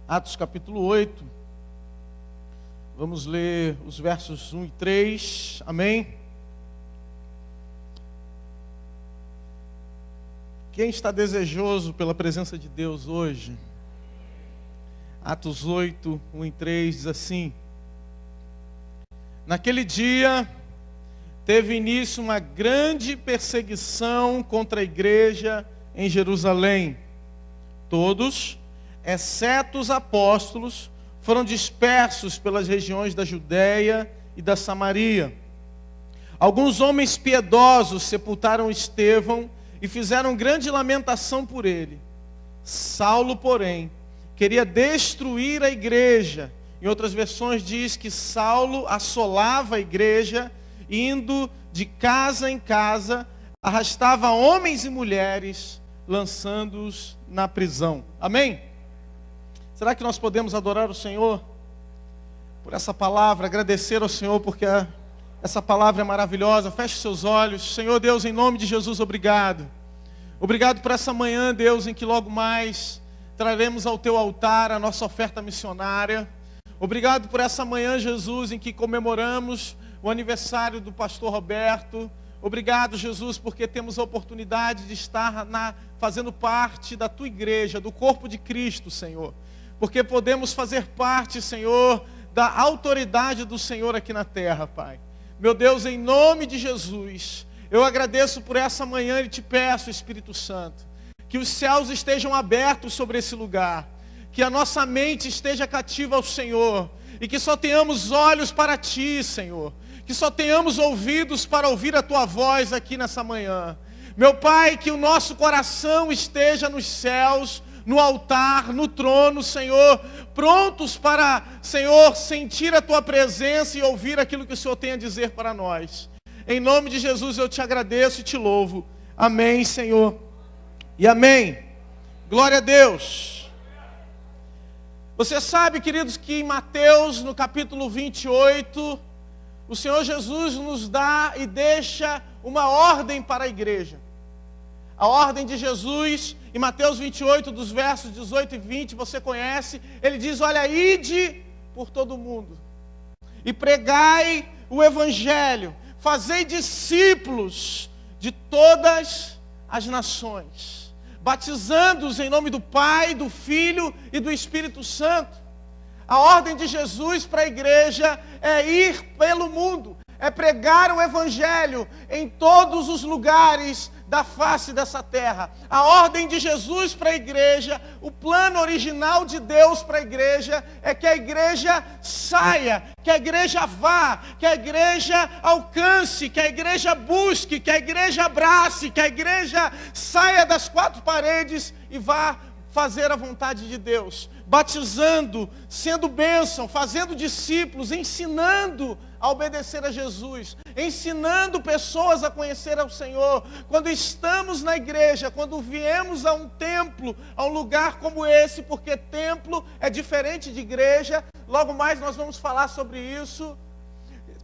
Atos capítulo 8. Vamos ler os versos 1 e 3. Amém? Quem está desejoso pela presença de Deus hoje? Atos 8, 1 e 3 diz assim: Naquele dia teve início uma grande perseguição contra a igreja em Jerusalém. Todos, exceto os apóstolos, foram dispersos pelas regiões da Judéia e da Samaria. Alguns homens piedosos sepultaram Estevão e fizeram grande lamentação por ele. Saulo, porém, queria destruir a igreja. Em outras versões diz que Saulo assolava a igreja, indo de casa em casa, arrastava homens e mulheres, lançando-os na prisão. Amém? Será que nós podemos adorar o Senhor por essa palavra, agradecer ao Senhor porque essa palavra é maravilhosa? Feche seus olhos. Senhor Deus, em nome de Jesus, obrigado. Obrigado por essa manhã, Deus, em que logo mais traremos ao teu altar a nossa oferta missionária. Obrigado por essa manhã, Jesus, em que comemoramos o aniversário do pastor Roberto. Obrigado, Jesus, porque temos a oportunidade de estar fazendo parte da tua igreja, do corpo de Cristo, Senhor. Porque podemos fazer parte, Senhor, da autoridade do Senhor aqui na terra, Pai. Meu Deus, em nome de Jesus, eu agradeço por essa manhã e te peço, Espírito Santo, que os céus estejam abertos sobre esse lugar, que a nossa mente esteja cativa ao Senhor, e que só tenhamos olhos para ti, Senhor, que só tenhamos ouvidos para ouvir a tua voz aqui nessa manhã. Meu Pai, que o nosso coração esteja nos céus, no altar, no trono, Senhor, prontos para, Senhor, sentir a tua presença e ouvir aquilo que o Senhor tem a dizer para nós. Em nome de Jesus eu te agradeço e te louvo. Amém, Senhor. E amém. Glória a Deus. Você sabe, queridos, que em Mateus, no capítulo 28, o Senhor Jesus nos dá e deixa uma ordem para a igreja. A ordem de Jesus, em Mateus 28, dos versos 18 e 20, você conhece. Ele diz: olha, ide por todo o mundo e pregai o evangelho, fazei discípulos de todas as nações, batizando-os em nome do Pai, do Filho e do Espírito Santo. A ordem de Jesus para a igreja é ir pelo mundo, é pregar o evangelho em todos os lugares da face dessa terra. A ordem de Jesus para a igreja, o plano original de Deus para a igreja, é que a igreja saia, que a igreja vá, que a igreja alcance, que a igreja busque, que a igreja abrace, que a igreja saia das quatro paredes e vá fazer a vontade de Deus, batizando, sendo bênção, fazendo discípulos, ensinando a obedecer a Jesus, ensinando pessoas a conhecer ao Senhor. Quando estamos na igreja, quando viemos a um templo, a um lugar como esse, porque templo é diferente de igreja, logo mais nós vamos falar sobre isso.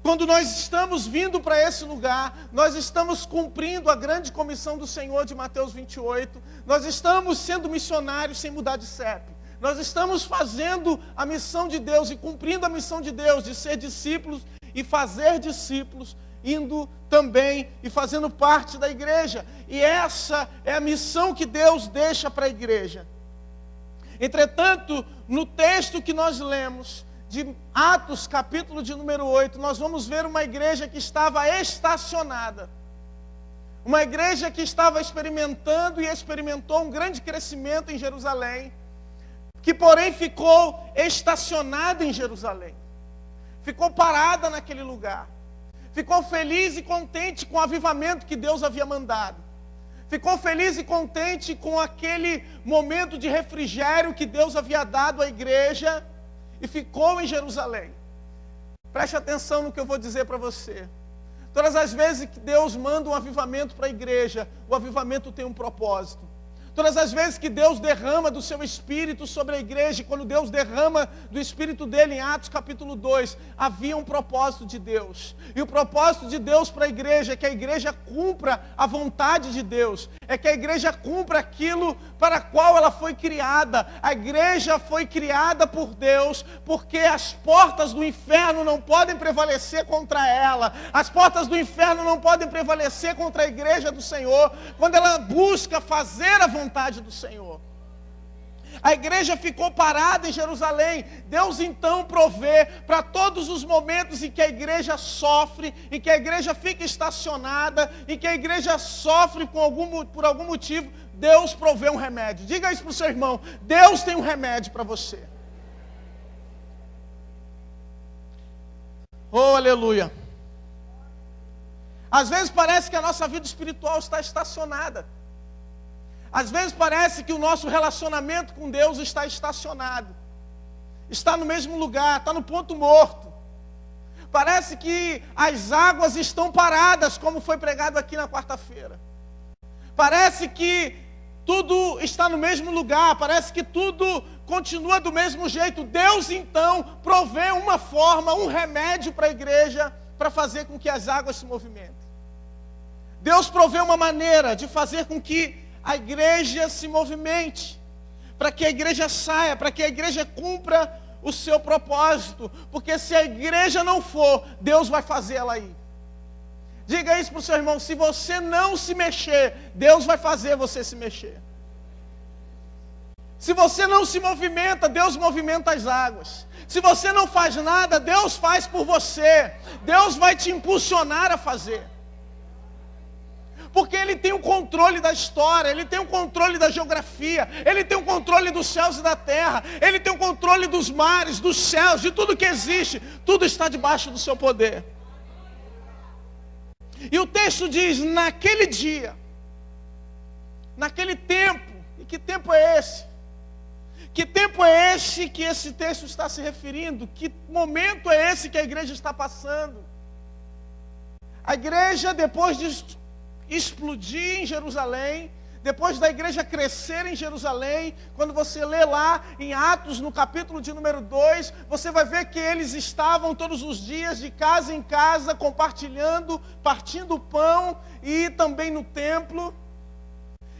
Quando nós estamos vindo para esse lugar, nós estamos cumprindo a grande comissão do Senhor de Mateus 28, nós estamos sendo missionários sem mudar de CEP. Nós estamos fazendo a missão de Deus e cumprindo a missão de Deus de ser discípulos e fazer discípulos, indo também e fazendo parte da igreja. E essa é a missão que Deus deixa para a igreja. Entretanto, no texto que nós lemos, de Atos, capítulo de número 8, nós vamos ver uma igreja que estava estacionada. Uma igreja que estava experimentando e experimentou um grande crescimento em Jerusalém, que porém ficou estacionada em Jerusalém. Ficou parada naquele lugar. Ficou feliz e contente com o avivamento que Deus havia mandado. Ficou feliz e contente com aquele momento de refrigério que Deus havia dado à igreja. E ficou em Jerusalém. Preste atenção no que eu vou dizer para você. Todas as vezes que Deus manda um avivamento para a igreja, o avivamento tem um propósito. Todas as vezes que Deus derrama do seu Espírito sobre a igreja, quando Deus derrama do Espírito dele em Atos capítulo 2, havia um propósito de Deus. E o propósito de Deus para a igreja é que a igreja cumpra a vontade de Deus. É que a igreja cumpra aquilo para a qual ela foi criada. A igreja foi criada por Deus, porque as portas do inferno não podem prevalecer contra ela. As portas do inferno não podem prevalecer contra a igreja do Senhor, quando ela busca fazer a vontade do Senhor. A igreja ficou parada em Jerusalém. Deus então provê para todos os momentos em que a igreja sofre, em que a igreja fica estacionada, em que a igreja sofre por algum motivo, Deus provê um remédio. Diga isso para o seu irmão: Deus tem um remédio para você. Oh, aleluia. Às vezes parece que a nossa vida espiritual está estacionada. Às vezes parece que o nosso relacionamento com Deus está estacionado. Está no mesmo lugar, está no ponto morto. Parece que as águas estão paradas, como foi pregado aqui na quarta-feira. Parece que tudo está no mesmo lugar, parece que tudo continua do mesmo jeito. Deus então provê uma forma, um remédio para a igreja, para fazer com que as águas se movimentem. Deus provê uma maneira de fazer com que a igreja se movimente, para que a igreja saia, para que a igreja cumpra o seu propósito, porque se a igreja não for, Deus vai fazer ela ir. Diga isso para o seu irmão: se você não se mexer, Deus vai fazer você se mexer. Se você não se movimenta, Deus movimenta as águas. Se você não faz nada, Deus faz por você. Deus vai te impulsionar a fazer. Porque Ele tem o controle da história, Ele tem o controle da geografia, Ele tem o controle dos céus e da terra, Ele tem o controle dos mares, dos céus, de tudo que existe. Tudo está debaixo do seu poder. E o texto diz: naquele dia, naquele tempo. E que tempo é esse? Que tempo é esse que esse texto está se referindo? Que momento é esse que a igreja está passando? A igreja, depois de explodir em Jerusalém, depois da igreja crescer em Jerusalém, quando você lê lá em Atos, no capítulo de número 2, você vai ver que eles estavam todos os dias de casa em casa, compartilhando, partindo o pão, e também no templo.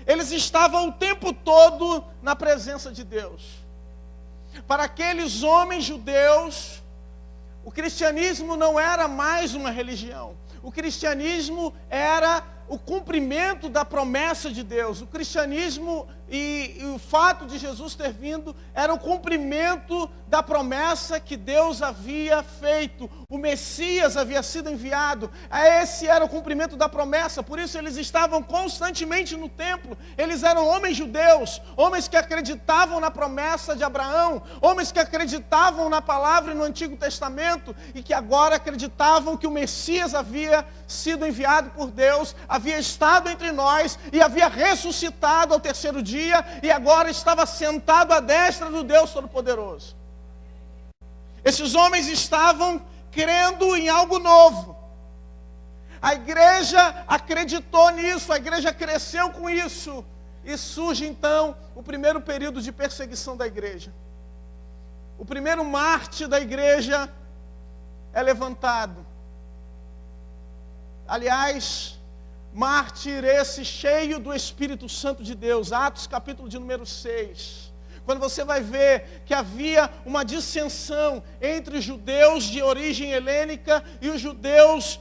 Eles estavam o tempo todo na presença de Deus. Para aqueles homens judeus, o cristianismo não era mais uma religião. O cristianismo era o cumprimento da promessa de Deus. O cristianismo e o fato de Jesus ter vindo era o cumprimento da promessa que Deus havia feito. O Messias havia sido enviado. Esse era o cumprimento da promessa. Por isso eles estavam constantemente no templo. Eles eram homens judeus, homens que acreditavam na promessa de Abraão, homens que acreditavam na palavra no Antigo Testamento e que agora acreditavam que o Messias havia sido enviado por Deus, havia estado entre nós e havia ressuscitado ao terceiro dia e agora estava sentado à destra do Deus Todo-Poderoso. Esses homens estavam crendo em algo novo. A igreja acreditou nisso, a igreja cresceu com isso. E surge então o primeiro período de perseguição da igreja. O primeiro mártir da igreja é levantado. Aliás, mártir esse cheio do Espírito Santo de Deus. Atos capítulo de número 6. Quando você vai ver que havia uma dissensão entre os judeus de origem helênica e os judeus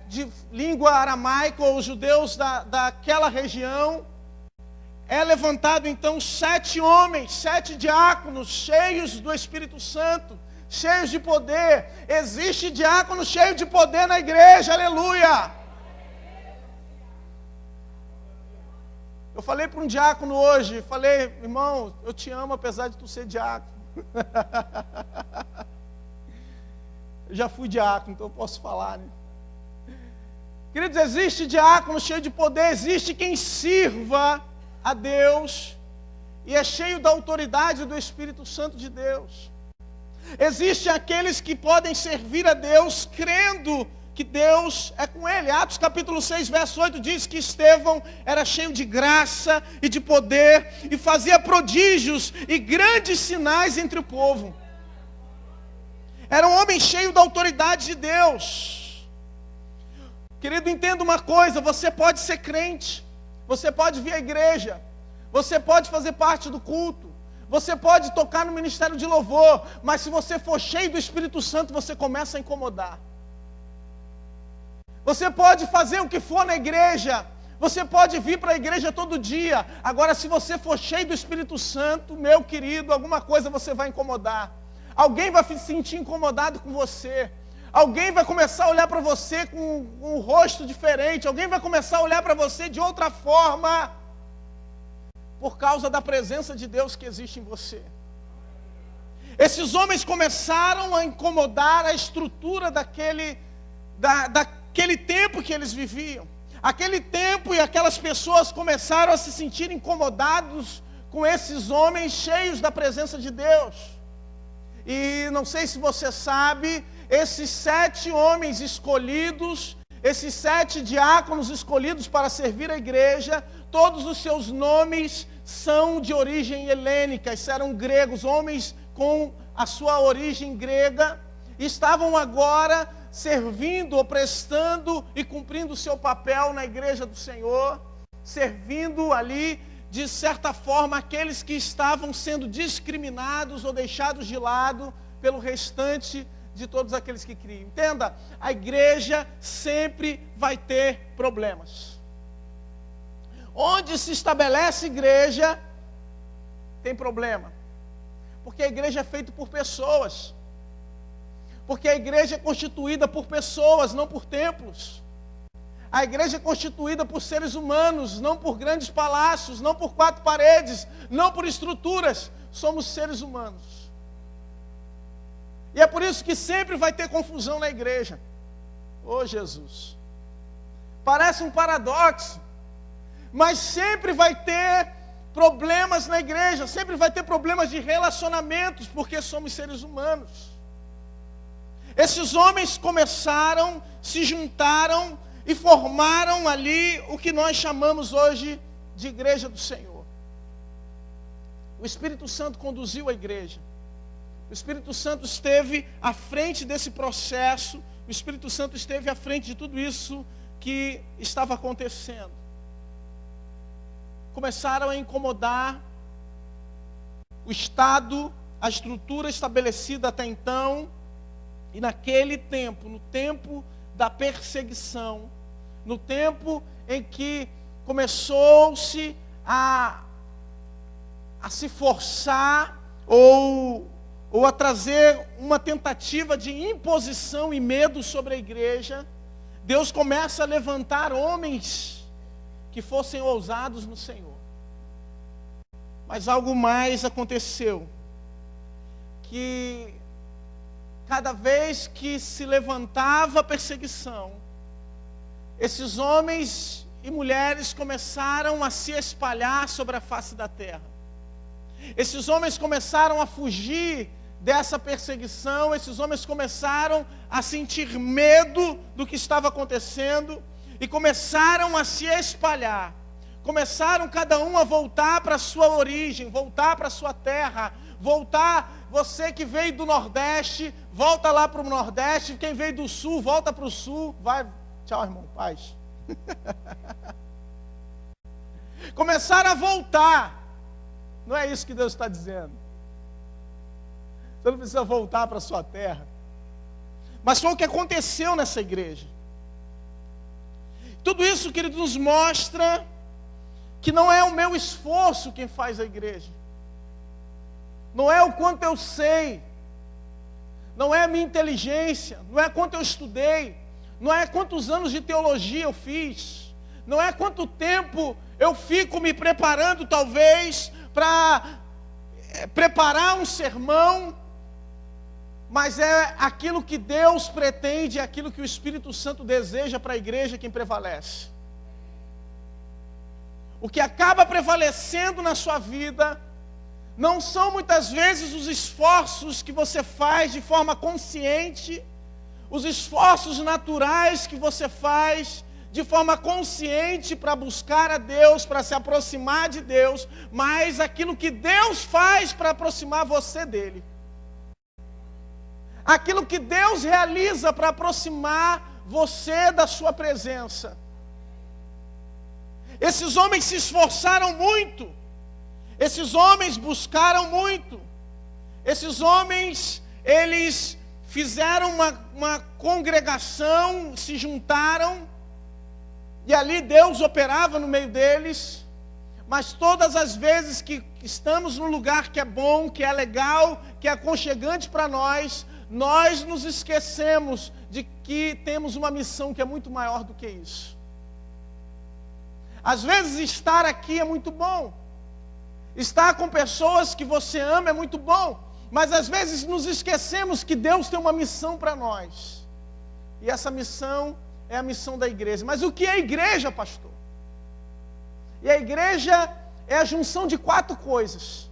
de língua aramaica, ou os judeus daquela região. É levantado então 7 homens, 7 diáconos cheios do Espírito Santo, cheios de poder. Existe diácono cheio de poder na igreja, aleluia! Eu falei para um diácono hoje, falei: irmão, eu te amo apesar de tu ser diácono. Eu já fui diácono, então eu posso falar, né? Queridos, existe diácono cheio de poder, existe quem sirva a Deus e é cheio da autoridade do Espírito Santo de Deus. Existem aqueles que podem servir a Deus crendo que Deus é com ele. Atos capítulo 6, verso 8 diz que Estevão era cheio de graça e de poder e fazia prodígios e grandes sinais entre o povo. Era um homem cheio da autoridade de Deus. Querido, entenda uma coisa, você pode ser crente, você pode vir à igreja, você pode fazer parte do culto, você pode tocar no ministério de louvor, mas se você for cheio do Espírito Santo, você começa a incomodar. Você pode fazer o que for na igreja, você pode vir para a igreja todo dia, agora se você for cheio do Espírito Santo, meu querido, alguma coisa você vai incomodar. Alguém vai se sentir incomodado com você. Alguém vai começar a olhar para você com um rosto diferente. Alguém vai começar a olhar para você de outra forma, por causa da presença de Deus que existe em você. Esses homens começaram a incomodar a estrutura daquele tempo que eles viviam. Aquele tempo e aquelas pessoas começaram a se sentir incomodados com esses homens cheios da presença de Deus. E não sei se você sabe, esses 7 homens escolhidos, esses 7 diáconos escolhidos para servir a igreja, todos os seus nomes são de origem helênica, eram gregos, homens com a sua origem grega, estavam agora servindo, ou prestando e cumprindo o seu papel na igreja do Senhor, servindo ali, de certa forma, aqueles que estavam sendo discriminados ou deixados de lado pelo restante de todos aqueles que criam. Entenda, a igreja sempre vai ter problemas. Onde se estabelece igreja, tem problema. Porque a igreja é feita por pessoas. Porque a igreja é constituída por pessoas, não por templos. A igreja é constituída por seres humanos, não por grandes palácios, não por 4 paredes, não por estruturas. Somos seres humanos. E é por isso que sempre vai ter confusão na igreja. Oh, Jesus. Parece um paradoxo, mas sempre vai ter problemas na igreja, sempre vai ter problemas de relacionamentos, porque somos seres humanos. Esses homens começaram, se juntaram e formaram ali o que nós chamamos hoje de igreja do Senhor. O Espírito Santo conduziu a igreja. O Espírito Santo esteve à frente desse processo. O Espírito Santo esteve à frente de tudo isso que estava acontecendo. Começaram a incomodar o Estado, a estrutura estabelecida até então. E naquele tempo, no tempo da perseguição, no tempo em que começou-se a se forçar ou a trazer uma tentativa de imposição e medo sobre a igreja, Deus começa a levantar homens que fossem ousados no Senhor. Mas algo mais aconteceu, que cada vez que se levantava a perseguição, esses homens e mulheres começaram a se espalhar sobre a face da terra. Esses homens começaram a fugir dessa perseguição, esses homens começaram a sentir medo do que estava acontecendo e começaram a se espalhar. Começaram cada um a voltar para a sua origem, voltar para a sua terra, voltar. Você que veio do Nordeste, volta lá para o Nordeste. Quem veio do Sul, volta para o Sul. Vai, tchau, irmão, paz. Começaram a voltar. Não é isso que Deus está dizendo. Você não precisa voltar para a sua terra. Mas foi o que aconteceu nessa igreja. Tudo isso, querido, nos mostra que não é o meu esforço quem faz a igreja. Não é o quanto eu sei. Não é a minha inteligência. Não é quanto eu estudei. Não é quantos anos de teologia eu fiz. Não é quanto tempo eu fico me preparando, talvez, para preparar um sermão. Mas é aquilo que Deus pretende, é aquilo que o Espírito Santo deseja para a igreja quem prevalece. O que acaba prevalecendo na sua vida não são muitas vezes os esforços que você faz de forma consciente, os esforços naturais que você faz de forma consciente para buscar a Deus, para se aproximar de Deus, mas aquilo que Deus faz para aproximar você dele. Aquilo que Deus realiza para aproximar você da sua presença. Esses homens se esforçaram muito. Esses homens buscaram muito. Esses homens, eles fizeram uma congregação, se juntaram, e ali Deus operava no meio deles. Mas todas as vezes que estamos num lugar que é bom, que é legal, que é aconchegante para nós, nós nos esquecemos de que temos uma missão que é muito maior do que isso. Às vezes estar aqui é muito bom. Estar com pessoas que você ama é muito bom. Mas às vezes nos esquecemos que Deus tem uma missão para nós. E essa missão é a missão da igreja. Mas o que é a igreja, pastor? E a igreja é a junção de 4 coisas.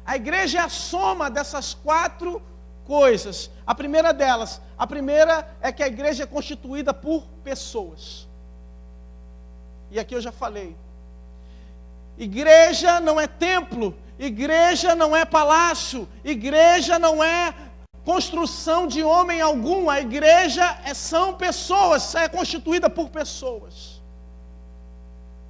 A igreja é a soma dessas 4 coisas. A primeira delas, é que a igreja é constituída por pessoas. E aqui eu já falei. Igreja não é templo, igreja não é palácio, igreja não é construção de homem algum. A igreja são pessoas, é constituída por pessoas.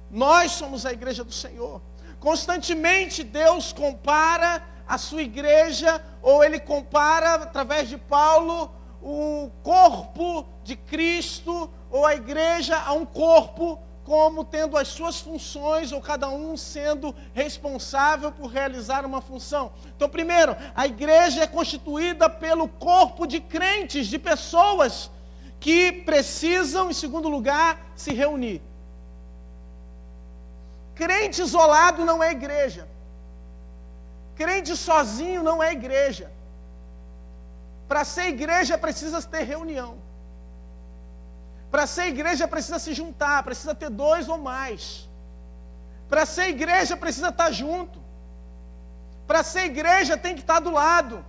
Nós somos a igreja do Senhor. Constantemente Deus compara a sua igreja, ou Ele compara, através de Paulo, o corpo de Cristo, ou a igreja a um corpo, como tendo as suas funções, ou cada um sendo responsável por realizar uma função. Então, primeiro, a igreja é constituída pelo corpo de crentes, de pessoas que precisam, em segundo lugar, se reunir. Crente isolado não é igreja. Crente sozinho não é igreja. Para ser igreja precisa ter reunião. Para ser igreja precisa se juntar, precisa ter 2 ou mais. Para ser igreja precisa estar junto. Para ser igreja tem que estar do lado.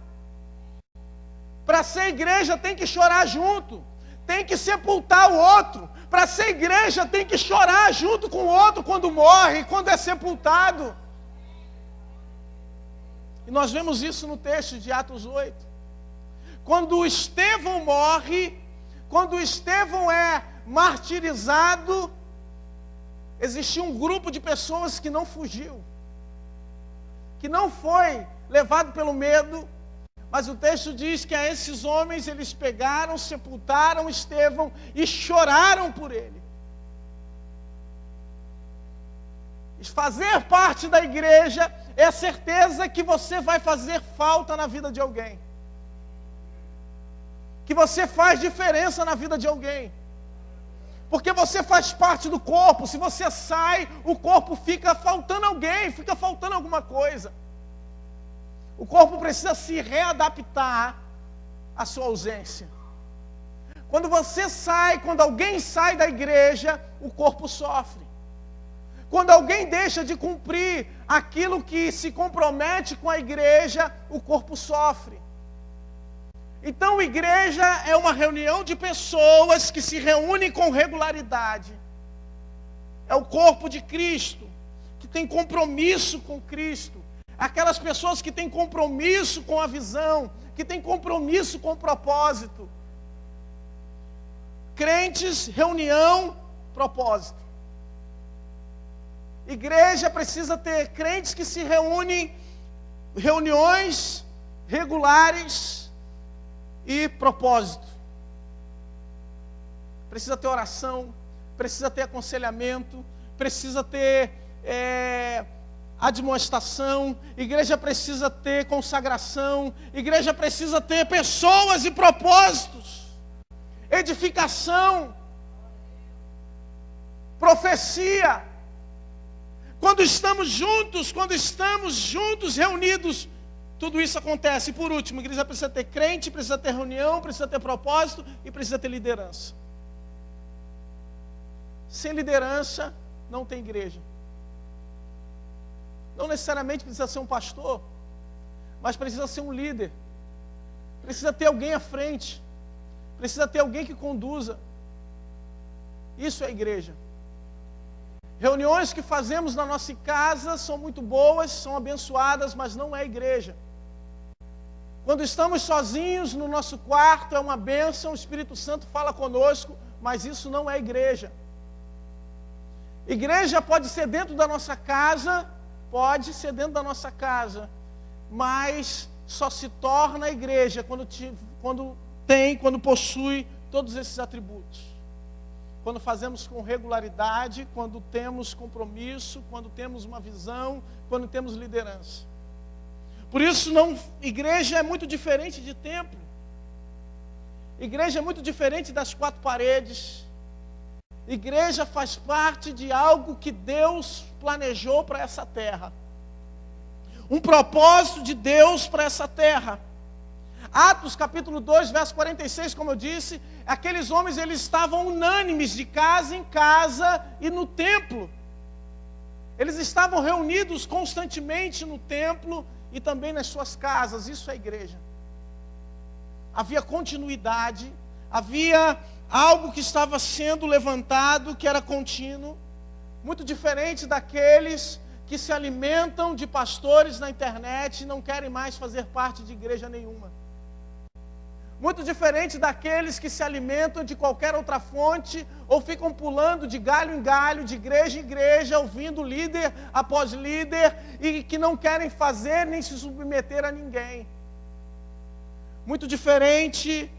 Para ser igreja tem que chorar junto. Tem que sepultar o outro. Para ser igreja tem que chorar junto com o outro quando morre, quando é sepultado. E nós vemos isso no texto de Atos 8. Quando Estevão morre, quando Estevão é martirizado, existia um grupo de pessoas que não fugiu, que não foi levado pelo medo, mas o texto diz que a esses homens eles pegaram, sepultaram Estevão e choraram por ele. Fazer parte da igreja é a certeza que você vai fazer falta na vida de alguém. Que você faz diferença na vida de alguém. Porque você faz parte do corpo. Se você sai, o corpo fica faltando alguém, fica faltando alguma coisa. O corpo precisa se readaptar à sua ausência. Quando você sai, quando alguém sai da igreja, o corpo sofre. Quando alguém deixa de cumprir aquilo que se compromete com a igreja, o corpo sofre. Então, igreja é uma reunião de pessoas que se reúnem com regularidade. É o corpo de Cristo, que tem compromisso com Cristo. Aquelas pessoas que têm compromisso com a visão, que têm compromisso com o propósito. Crentes, reunião, propósito. Igreja precisa ter crentes que se reúnem, reuniões regulares e propósito. Precisa ter oração, precisa ter aconselhamento, precisa ter admoestação, igreja precisa ter consagração, igreja precisa ter pessoas e propósitos, edificação, profecia. Quando estamos juntos, reunidos, tudo isso acontece. E por último, a igreja precisa ter crente, precisa ter reunião, precisa ter propósito e precisa ter liderança. Sem liderança, não tem igreja. Não necessariamente precisa ser um pastor, mas precisa ser um líder Precisa ter alguém à frente. Precisa ter alguém que conduza. Isso é igreja. Reuniões que fazemos na nossa casa são muito boas, são abençoadas, mas não é igreja. Quando estamos sozinhos no nosso quarto, é uma bênção, o Espírito Santo fala conosco, mas isso não é igreja. Igreja pode ser dentro da nossa casa, mas só se torna igreja quando possui todos esses atributos. Quando fazemos com regularidade, quando temos compromisso, quando temos uma visão, quando temos liderança. Por isso, igreja é muito diferente de templo. Igreja é muito diferente das quatro paredes. Igreja faz parte de algo que Deus planejou para essa terra. Um propósito de Deus para essa terra. Atos capítulo 2, verso 46, como eu disse, aqueles homens eles estavam unânimes de casa em casa e no templo. Eles estavam reunidos constantemente no templo e também nas suas casas. Isso é igreja. Havia continuidade, havia algo que estava sendo levantado, que era contínuo, muito diferente daqueles que se alimentam de pastores na internet e não querem mais fazer parte de igreja nenhuma. Muito diferente daqueles que se alimentam de qualquer outra fonte ou ficam pulando de galho em galho, de igreja em igreja, ouvindo líder após líder e que não querem fazer nem se submeter a ninguém. Muito diferente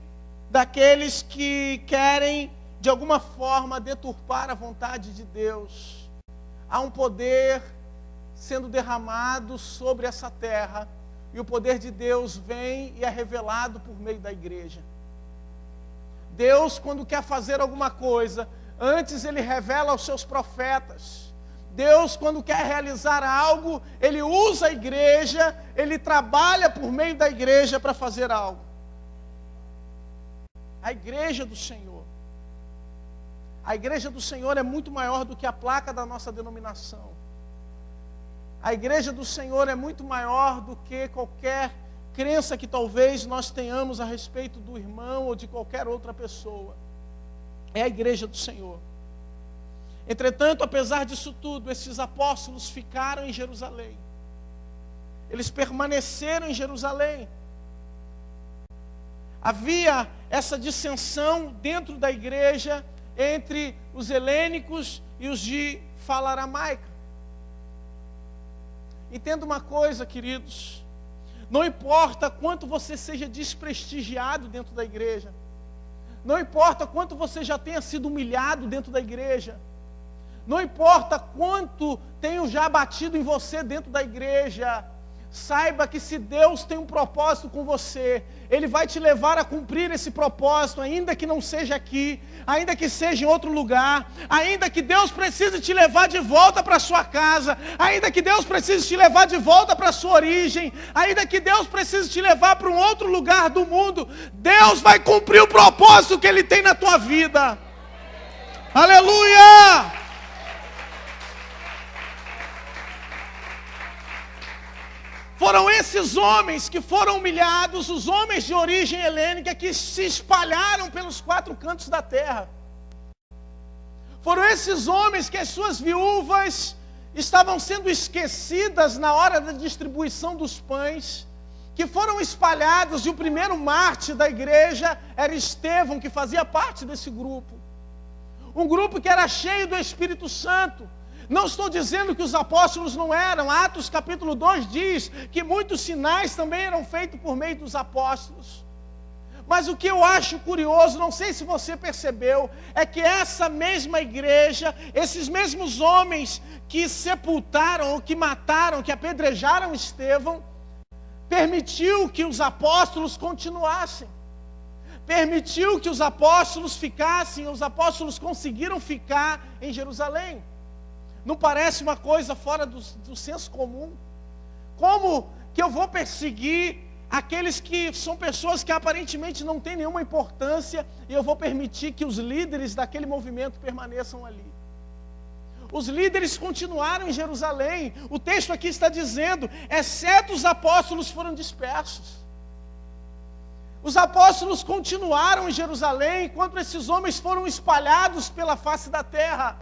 daqueles que querem, de alguma forma, deturpar a vontade de Deus. Há um poder sendo derramado sobre essa terra. E o poder de Deus vem e é revelado por meio da igreja. Deus, quando quer fazer alguma coisa, antes Ele revela aos seus profetas. Deus, quando quer realizar algo, Ele usa a igreja, Ele trabalha por meio da igreja para fazer algo. A igreja do Senhor. A igreja do Senhor é muito maior do que a placa da nossa denominação. A igreja do Senhor é muito maior do que qualquer crença que talvez nós tenhamos a respeito do irmão ou de qualquer outra pessoa. É a igreja do Senhor. Entretanto, apesar disso tudo, esses apóstolos ficaram em Jerusalém. Eles permaneceram em Jerusalém. Havia essa dissensão dentro da igreja entre os helênicos e os de fala aramaica. Entenda uma coisa, queridos, não importa quanto você seja desprestigiado dentro da igreja, não importa quanto você já tenha sido humilhado dentro da igreja, não importa quanto tenham já batido em você dentro da igreja, saiba que se Deus tem um propósito com você, Ele vai te levar a cumprir esse propósito, ainda que não seja aqui, ainda que seja em outro lugar, ainda que Deus precise te levar de volta para a sua casa, ainda que Deus precise te levar de volta para a sua origem, ainda que Deus precise te levar para um outro lugar do mundo, Deus vai cumprir o propósito que Ele tem na tua vida. Aleluia! Foram esses homens que foram humilhados, os homens de origem helênica que se espalharam pelos quatro cantos da terra. Foram esses homens que as suas viúvas estavam sendo esquecidas na hora da distribuição dos pães, que foram espalhados, e o primeiro mártir da igreja era Estevão, que fazia parte desse grupo. Um grupo que era cheio do Espírito Santo. Não estou dizendo que os apóstolos não eram. Atos capítulo 2 diz que muitos sinais também eram feitos por meio dos apóstolos. Mas o que eu acho curioso, não sei se você percebeu, é que essa mesma igreja, esses mesmos homens que sepultaram, ou que mataram, que apedrejaram Estevão, permitiu que os apóstolos continuassem. Permitiu que os apóstolos ficassem, os apóstolos conseguiram ficar em Jerusalém. Não parece uma coisa fora do senso comum? Como que eu vou perseguir aqueles que são pessoas que aparentemente não têm nenhuma importância e eu vou permitir que os líderes daquele movimento permaneçam ali? Os líderes continuaram em Jerusalém. O texto aqui está dizendo, exceto os apóstolos foram dispersos. Os apóstolos continuaram em Jerusalém enquanto esses homens foram espalhados pela face da terra.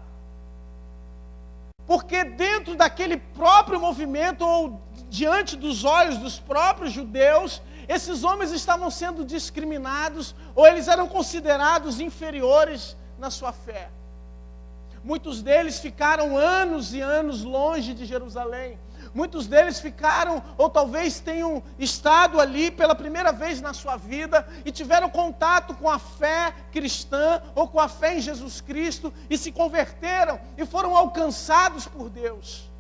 Porque dentro daquele próprio movimento, ou diante dos olhos dos próprios judeus, esses homens estavam sendo discriminados, ou eles eram considerados inferiores na sua fé. Muitos deles ficaram anos e anos longe de Jerusalém. Muitos deles ficaram, ou talvez tenham estado ali pela primeira vez na sua vida e tiveram contato com a fé cristã ou com a fé em Jesus Cristo e se converteram e foram alcançados por Deus.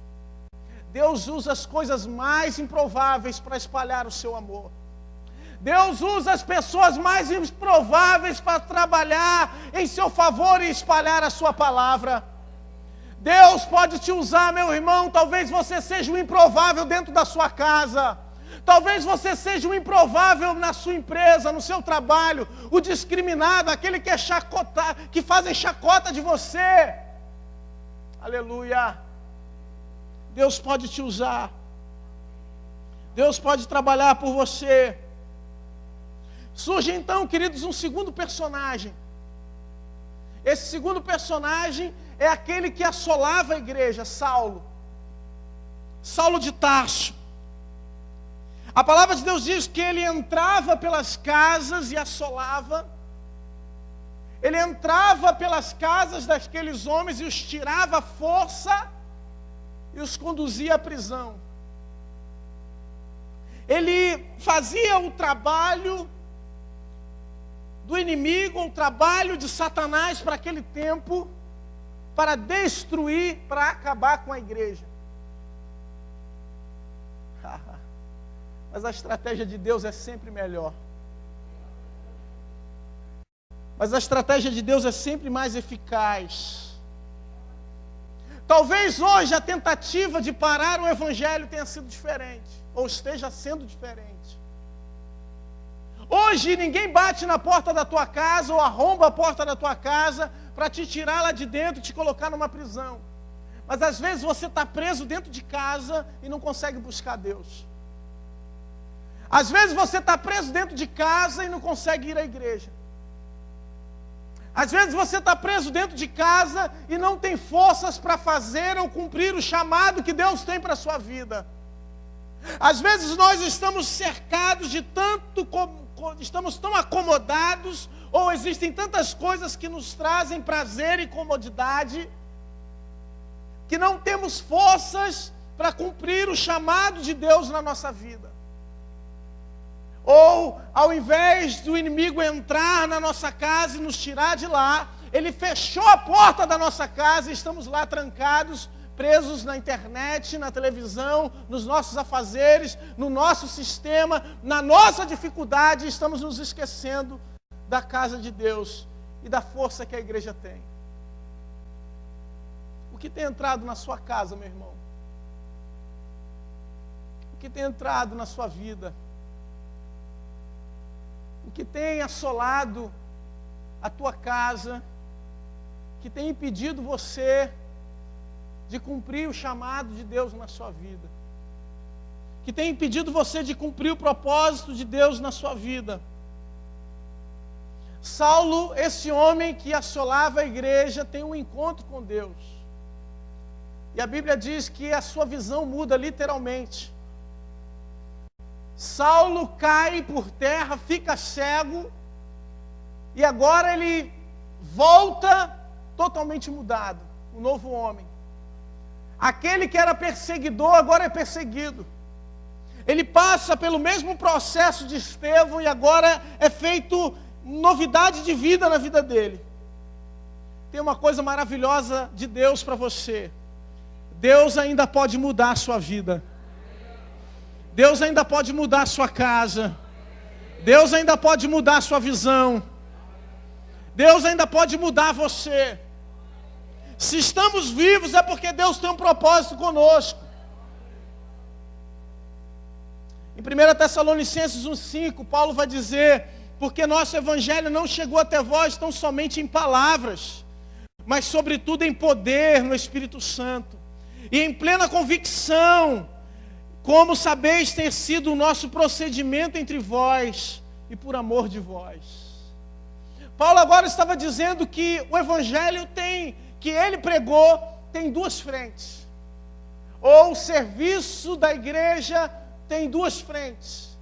Deus usa as coisas mais improváveis para espalhar o seu amor. Deus usa as pessoas mais improváveis para trabalhar em seu favor e espalhar a sua palavra. Deus pode te usar, meu irmão. Talvez você seja um improvável dentro da sua casa. Talvez você seja um improvável na sua empresa, no seu trabalho. O discriminado, aquele que é que fazem chacota de você. Aleluia. Deus pode te usar. Deus pode trabalhar por você. Surge então, queridos, um segundo personagem. Esse segundo personagem é aquele que assolava a igreja, Saulo. Saulo de Tarso. A palavra de Deus diz que ele entrava pelas casas e assolava. Ele entrava pelas casas daqueles homens e os tirava à força e os conduzia à prisão. Ele fazia o trabalho do inimigo, o trabalho de Satanás para aquele tempo, para destruir, para acabar com a igreja. Mas a estratégia de Deus é sempre melhor. Mas a estratégia de Deus é sempre mais eficaz. Talvez hoje a tentativa de parar o evangelho tenha sido diferente, ou esteja sendo diferente. Hoje ninguém bate na porta da tua casa ou arromba a porta da tua casa para te tirar lá de dentro e te colocar numa prisão. Mas às vezes você está preso dentro de casa e não consegue buscar Deus. Às vezes você está preso dentro de casa e não consegue ir à igreja. Às vezes você está preso dentro de casa e não tem forças para fazer ou cumprir o chamado que Deus tem para a sua vida. Às vezes nós estamos cercados de estamos tão acomodados, ou existem tantas coisas que nos trazem prazer e comodidade, que não temos forças para cumprir o chamado de Deus na nossa vida. Ou, ao invés do inimigo entrar na nossa casa e nos tirar de lá, ele fechou a porta da nossa casa e estamos lá trancados, presos na internet, na televisão, nos nossos afazeres, no nosso sistema, na nossa dificuldade, estamos nos esquecendo da casa de Deus e da força que a igreja tem. O que tem entrado na sua casa, meu irmão? O que tem entrado na sua vida? O que tem assolado a tua casa, que tem impedido você de cumprir o chamado de Deus na sua vida, que tem impedido você de cumprir o propósito de Deus na sua vida? Saulo, esse homem que assolava a igreja, tem um encontro com Deus. E a Bíblia diz que a sua visão muda literalmente. Saulo cai por terra, fica cego, e agora ele volta totalmente mudado, um novo homem. Aquele que era perseguidor agora é perseguido. Ele passa pelo mesmo processo de Estevão e agora é feito novidade de vida na vida dele. Tem uma coisa maravilhosa de Deus para você. Deus ainda pode mudar a sua vida. Deus ainda pode mudar a sua casa. Deus ainda pode mudar a sua visão. Deus ainda pode mudar você. Se estamos vivos é porque Deus tem um propósito conosco. Em 1 Tessalonicenses 1,5, Paulo vai dizer: porque nosso evangelho não chegou até vós tão somente em palavras, mas sobretudo em poder no Espírito Santo, e em plena convicção, como sabeis ter sido o nosso procedimento entre vós, e por amor de vós. Paulo agora estava dizendo que o evangelho que ele pregou, tem duas frentes. Ou o serviço da igreja tem duas frentes.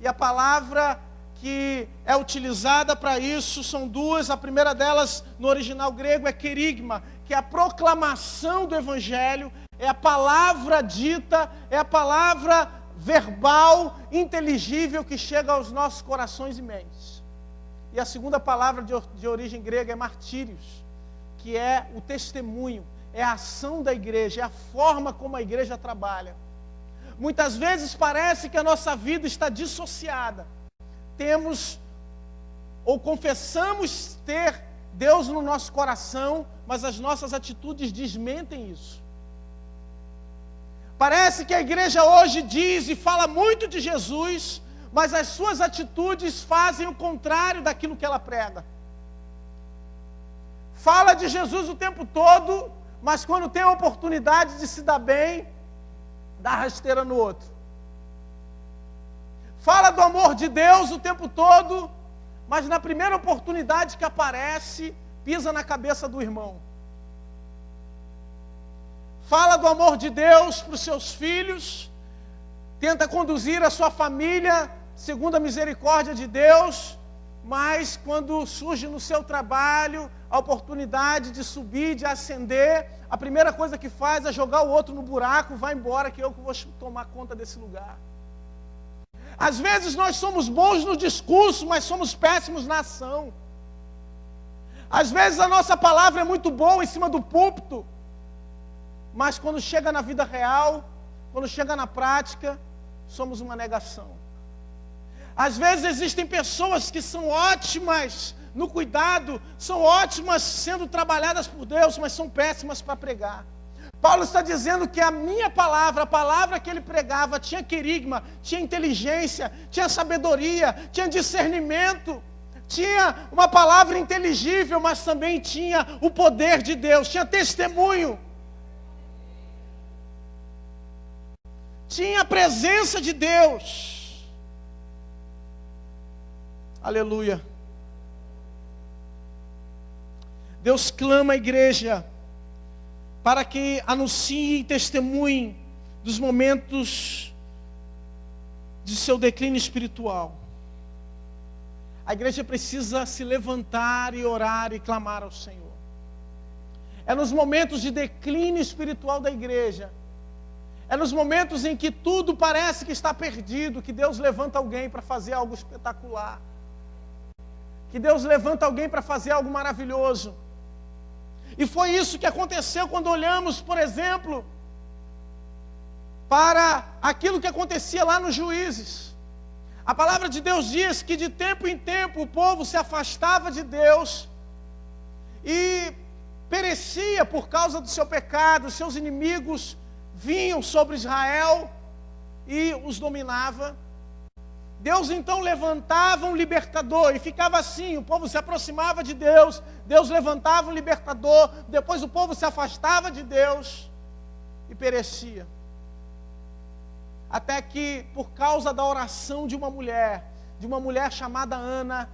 E a palavra que é utilizada para isso são duas. A primeira delas, no original grego, é querigma, que é a proclamação do evangelho, é a palavra dita, é a palavra verbal, inteligível, que chega aos nossos corações e mentes. E a segunda palavra de origem grega é martírios, que é o testemunho, é a ação da igreja, é a forma como a igreja trabalha. Muitas vezes parece que a nossa vida está dissociada. Temos ou confessamos ter Deus no nosso coração, mas as nossas atitudes desmentem isso. Parece que a igreja hoje diz e fala muito de Jesus, mas as suas atitudes fazem o contrário daquilo que ela prega. Fala de Jesus o tempo todo, mas quando tem a oportunidade de se dar bem, dá rasteira no outro. Fala do amor de Deus o tempo todo, mas na primeira oportunidade que aparece, pisa na cabeça do irmão. Fala do amor de Deus para os seus filhos, tenta conduzir a sua família segundo a misericórdia de Deus, mas quando surge no seu trabalho a oportunidade de subir, de ascender, a primeira coisa que faz é jogar o outro no buraco, vai embora que eu vou tomar conta desse lugar. Às vezes nós somos bons no discurso, mas somos péssimos na ação. Às vezes a nossa palavra é muito boa em cima do púlpito, mas quando chega na vida real, quando chega na prática, somos uma negação. Às vezes existem pessoas que são ótimas no cuidado, são ótimas sendo trabalhadas por Deus, mas são péssimas para pregar. Paulo está dizendo que a minha palavra, a palavra que ele pregava, tinha querigma, tinha inteligência, tinha sabedoria, tinha discernimento, tinha uma palavra inteligível, mas também tinha o poder de Deus, tinha testemunho, tinha a presença de Deus. Aleluia. Deus clama a igreja para que anuncie e testemunhe dos momentos de seu declínio espiritual. A igreja precisa se levantar e orar e clamar ao Senhor. É nos momentos de declínio espiritual da igreja, é nos momentos em que tudo parece que está perdido, que Deus levanta alguém para fazer algo espetacular, que Deus levanta alguém para fazer algo maravilhoso. E foi isso que aconteceu quando olhamos, por exemplo, para aquilo que acontecia lá nos Juízes. A palavra de Deus diz que de tempo em tempo o povo se afastava de Deus e perecia por causa do seu pecado. Os seus inimigos vinham sobre Israel e os dominava. Deus então levantava um libertador e ficava assim, o povo se aproximava de Deus, Deus levantava um libertador, depois o povo se afastava de Deus e perecia. Até que, por causa da oração de uma mulher chamada Ana,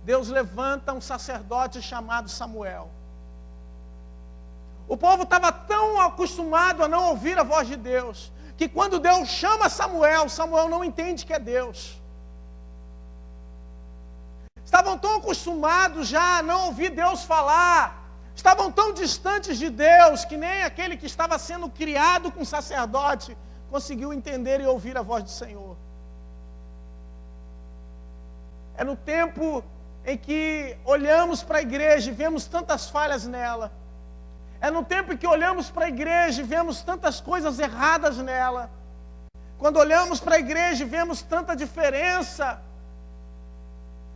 Deus levanta um sacerdote chamado Samuel. O povo estava tão acostumado a não ouvir a voz de Deus, que quando Deus chama Samuel, Samuel não entende que é Deus. Estavam tão acostumados já a não ouvir Deus falar, estavam tão distantes de Deus, que nem aquele que estava sendo criado com sacerdote conseguiu entender e ouvir a voz do Senhor. É no tempo em que olhamos para a igreja e vemos tantas falhas nela. É no tempo em que olhamos para a igreja e vemos tantas coisas erradas nela. Quando olhamos para a igreja e vemos tanta diferença,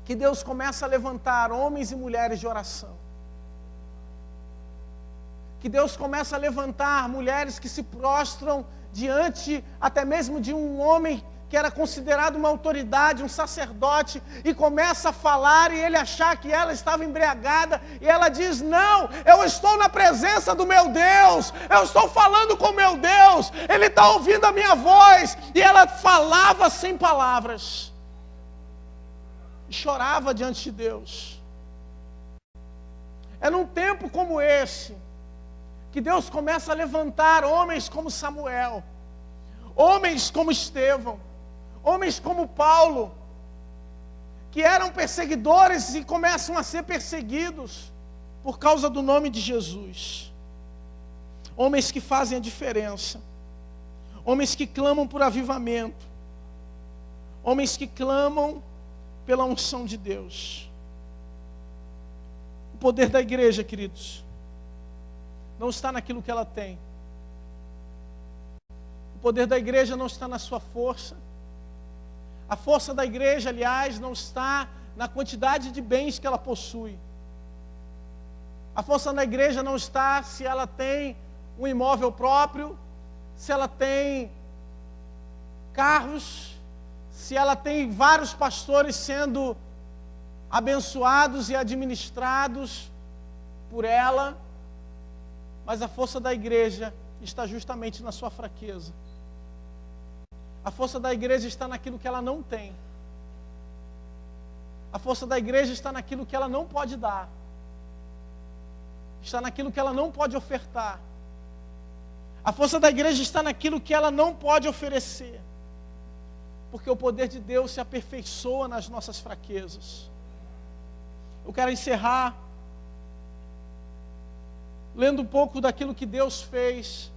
que Deus começa a levantar homens e mulheres de oração. Que Deus começa a levantar mulheres que se prostram diante até mesmo de um homem que era considerado uma autoridade, um sacerdote, e começa a falar e ele achar que ela estava embriagada, e ela diz: não, eu estou na presença do meu Deus, eu estou falando com meu Deus, Ele está ouvindo a minha voz, e ela falava sem palavras. e chorava diante de Deus. É num tempo como esse que Deus começa a levantar homens como Samuel, homens como Estevão, homens como Paulo, que eram perseguidores e começam a ser perseguidos por causa do nome de Jesus. Homens que fazem a diferença, homens que clamam por avivamento, homens que clamam pela unção de Deus. O poder da igreja, queridos, não está naquilo que ela tem. O poder da igreja não está na sua força. A força da igreja, aliás, não está na quantidade de bens que ela possui. A força da igreja não está se ela tem um imóvel próprio, se ela tem carros, se ela tem vários pastores sendo abençoados e administrados por ela. Mas a força da igreja está justamente na sua fraqueza. A força da igreja está naquilo que ela não tem. A força da igreja está naquilo que ela não pode dar. Está naquilo que ela não pode ofertar. A força da igreja está naquilo que ela não pode oferecer. Porque o poder de Deus se aperfeiçoa nas nossas fraquezas. Eu quero encerrar lendo um pouco daquilo que Deus fez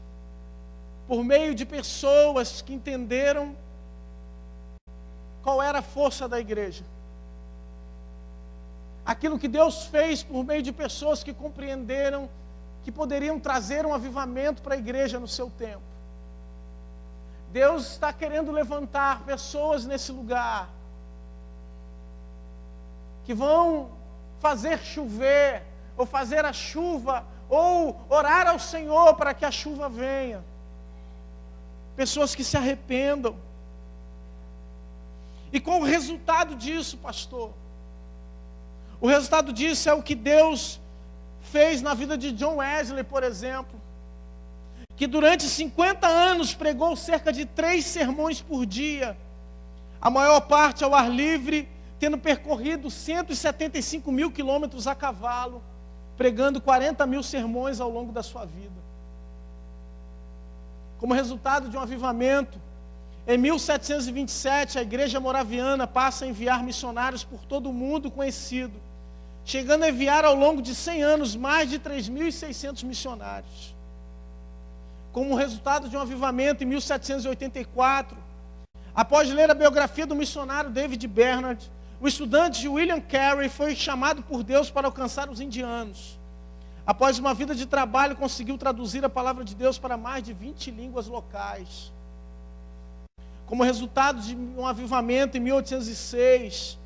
por meio de pessoas que entenderam qual era a força da igreja. Aquilo que Deus fez por meio de pessoas que compreenderam que poderiam trazer um avivamento para a igreja no seu tempo. Deus está querendo levantar pessoas nesse lugar que vão fazer chover, ou fazer a chuva, ou orar ao Senhor para que a chuva venha. Pessoas que se arrependam. E qual o resultado disso, pastor? O resultado disso é o que Deus fez na vida de John Wesley, por exemplo, que durante 50 anos pregou cerca de 3 sermões por dia, a maior parte ao ar livre, tendo percorrido 175 mil quilômetros a cavalo, pregando 40 mil sermões ao longo da sua vida. Como resultado de um avivamento, em 1727, a igreja moraviana passa a enviar missionários por todo o mundo conhecido, chegando a enviar ao longo de 100 anos mais de 3.600 missionários. Como resultado de um avivamento, em 1784, após ler a biografia do missionário David Bernard, o estudante William Carey foi chamado por Deus para alcançar os indianos. Após uma vida de trabalho, conseguiu traduzir a palavra de Deus para mais de 20 línguas locais. Como resultado de um avivamento, em 1806,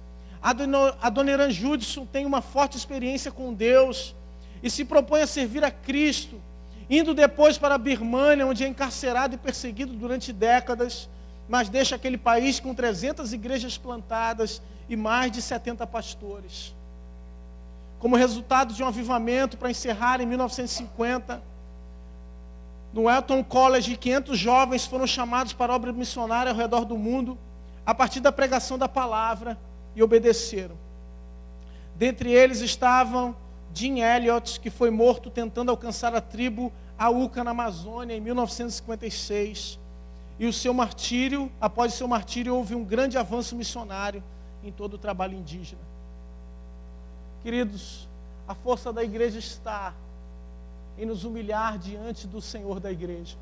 Adoniran Judson tem uma forte experiência com Deus e se propõe a servir a Cristo, indo depois para a Birmânia, onde é encarcerado e perseguido durante décadas, mas deixa aquele país com 300 igrejas plantadas e mais de 70 pastores. Como resultado de um avivamento, para encerrar, em 1950, no Elton College, 500 jovens foram chamados para a obra missionária ao redor do mundo, a partir da pregação da palavra, e obedeceram. Dentre eles estavam Jim Elliot, que foi morto tentando alcançar a tribo Auca na Amazônia em 1956. E o seu martírio, após o seu martírio, houve um grande avanço missionário em todo o trabalho indígena. Queridos, a força da igreja está em nos humilhar diante do Senhor da igreja.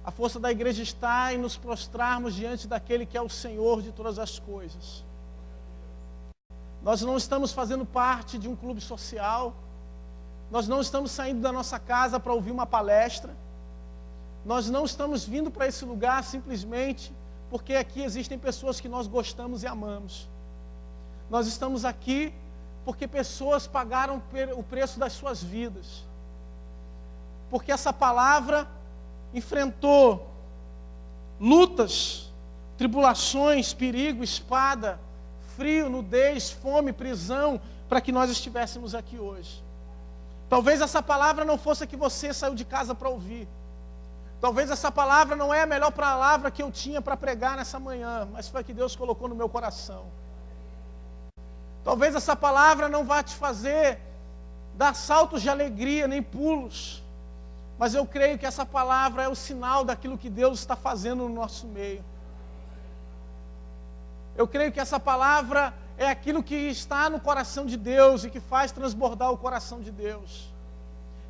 A força da igreja está em nos prostrarmos diante daquele que é o Senhor de todas as coisas. Nós não estamos fazendo parte de um clube social. Nós não estamos saindo da nossa casa para ouvir uma palestra. Nós não estamos vindo para esse lugar simplesmente porque aqui existem pessoas que nós gostamos e amamos. Nós estamos aqui porque pessoas pagaram o preço das suas vidas. Porque essa palavra enfrentou lutas, tribulações, perigo, espada, frio, nudez, fome, prisão, para que nós estivéssemos aqui hoje. Talvez essa palavra não fosse a que você saiu de casa para ouvir. Talvez essa palavra não é a melhor palavra que eu tinha para pregar nessa manhã, mas foi a que Deus colocou no meu coração. Talvez essa palavra não vá te fazer dar saltos de alegria, nem pulos, mas eu creio que essa palavra é o sinal daquilo que Deus está fazendo no nosso meio. Eu creio que essa palavra é aquilo que está no coração de Deus e que faz transbordar o coração de Deus.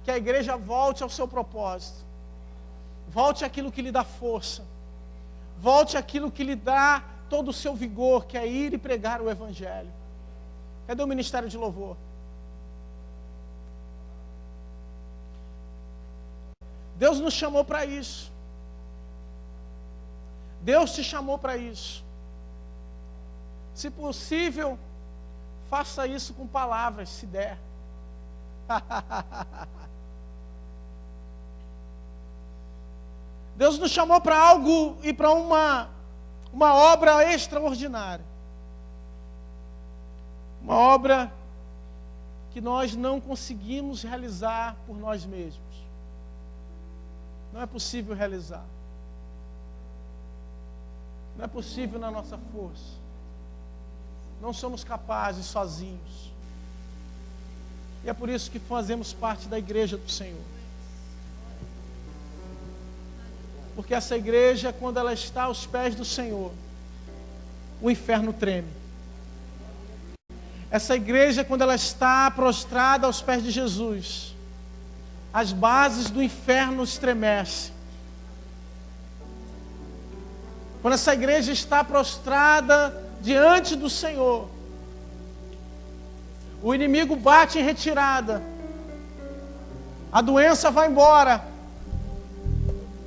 Que a igreja volte ao seu propósito. Volte àquilo que lhe dá força. Volte àquilo que lhe dá todo o seu vigor, que é ir e pregar o Evangelho. Cadê o ministério de louvor? Deus nos chamou para isso. Deus te chamou para isso. Se possível, faça isso com palavras, se der. Deus nos chamou para algo e para uma obra extraordinária. Uma obra que nós não conseguimos realizar por nós mesmos. Não é possível realizar. Não é possível na nossa força. Não somos capazes sozinhos. E é por isso que fazemos parte da igreja do Senhor. Porque essa igreja, quando ela está aos pés do Senhor, o inferno treme. Essa igreja, quando ela está prostrada aos pés de Jesus, as bases do inferno estremecem. Quando essa igreja está prostrada diante do Senhor, o inimigo bate em retirada, a doença vai embora,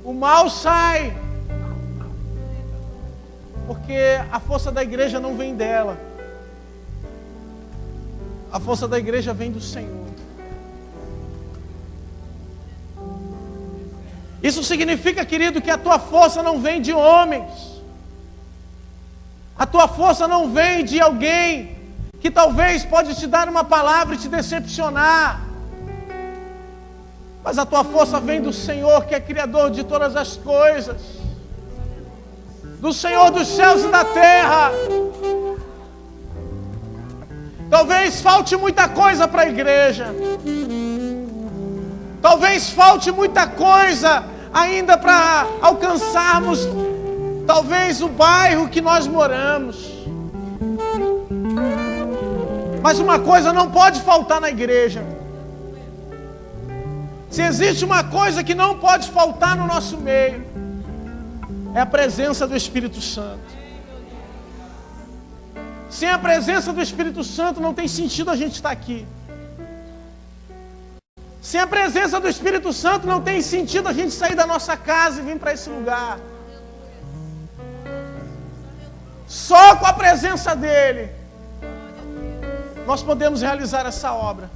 o mal sai, porque a força da igreja não vem dela, a força da igreja vem do Senhor. Isso significa, querido, que a tua força não vem de homens, a tua força não vem de alguém que talvez pode te dar uma palavra e te decepcionar, mas a tua força vem do Senhor, que é Criador de todas as coisas, do Senhor dos céus e da terra. Talvez falte muita coisa para a igreja, talvez falte muita coisa ainda para alcançarmos, talvez o bairro que nós moramos. Mas uma coisa não pode faltar na igreja. Se existe uma coisa que não pode faltar no nosso meio, é a presença do Espírito Santo. Sem a presença do Espírito Santo não tem sentido a gente estar aqui. Sem a presença do Espírito Santo não tem sentido a gente sair da nossa casa e vir para esse lugar. Só com a presença dEle nós podemos realizar essa obra.